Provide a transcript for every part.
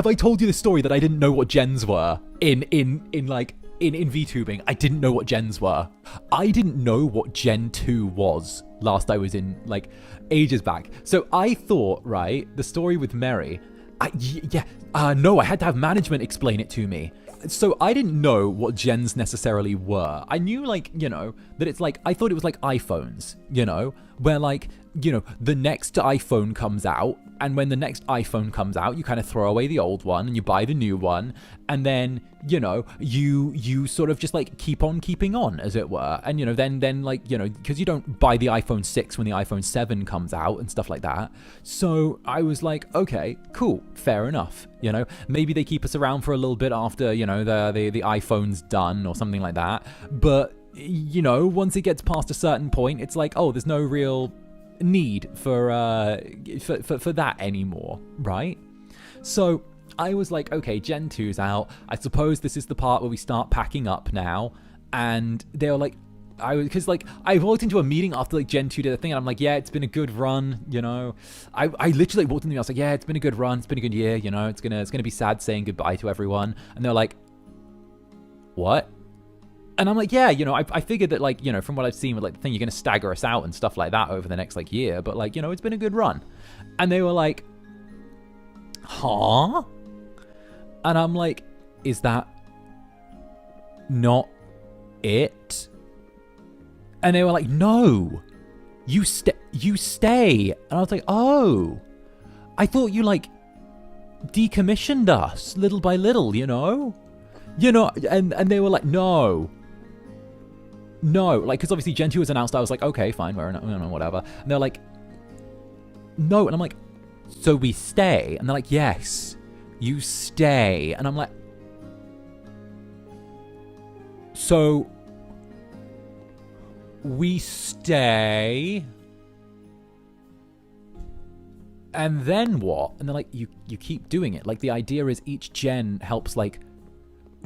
have I told you the story that I didn't know what gens were in VTubing? I didn't know what gens were. I didn't know what Gen 2 was last I was in, like, ages back. So I thought, right, the story with Mary, no, I had to have management explain it to me. So I didn't know what gens necessarily were. I knew, like, you know, that it's like, I thought it was like iPhones, you know, where, like, you know, the next iPhone comes out, and when the next iPhone comes out, you kind of throw away the old one and you buy the new one, and then, you know, you sort of just, like, keep on keeping on, as it were. And, you know, then like, you know, because you don't buy the iPhone 6 when the iPhone 7 comes out and stuff like that. So I was like, okay, cool, fair enough. You know, maybe they keep us around for a little bit after, you know, the iPhone's done or something like that. But, you know, once it gets past a certain point, it's like, oh, there's no real need for that anymore, right? So I was like, okay, Gen 2's out. I suppose this is the part where we start packing up now. And they were like, because like I walked into a meeting after like Gen 2 did a thing, and I'm like, yeah, it's been a good run, you know. I literally walked in the meeting, I was like, yeah, it's been a good run, it's been a good year, you know. It's gonna be sad saying goodbye to everyone. And they're like, what? And I'm like, yeah, you know, I figured that, like, you know, from what I've seen with, like, the thing, you're going to stagger us out and stuff like that over the next, like, year. But, like, you know, it's been a good run. And they were like, huh? And I'm like, is that not it? And they were like, no, you stay. And I was like, oh, I thought you, like, decommissioned us little by little, you know? You know, and they were like, no, like, because obviously Gen 2 was announced. I was like, okay, fine, whatever. And they're like, no. And I'm like, so we stay? And they're like, yes, you stay. And I'm like, so we stay? And then what? And they're like, you keep doing it. Like, the idea is each gen helps, like,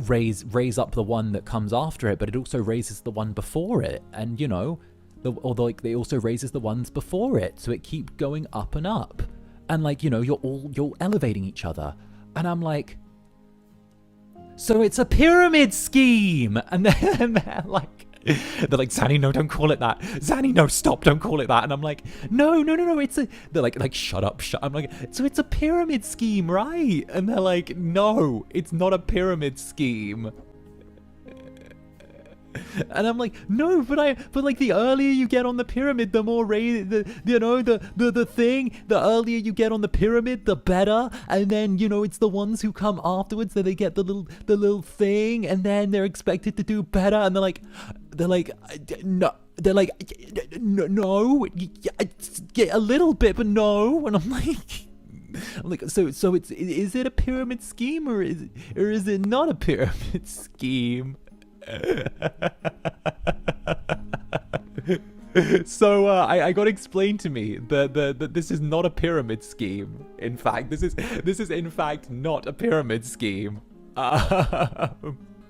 raise up the one that comes after it, but it also raises the one before it, and you know, like, it also raises the ones before it, so it keeps going up and up, and like, you know, you're elevating each other. And I'm like, so it's a pyramid scheme. And then they're like, Zanny, no, don't call it that. Zanny, no, stop, don't call it that. And I'm like, no, it's a... They're like, shut up. I'm like, so it's a pyramid scheme, right? And they're like, no, it's not a pyramid scheme. And I'm like, no, but like, the earlier you get on the pyramid, the more the earlier you get on the pyramid, the better. And then, you know, it's the ones who come afterwards that they get the little thing, and then they're expected to do better. And they're like, no, a little bit, but no. And I'm like, so it's, is it a pyramid scheme, or is it not a pyramid scheme? So I got explained to me that this is not a pyramid scheme. In fact, this is in fact not a pyramid scheme.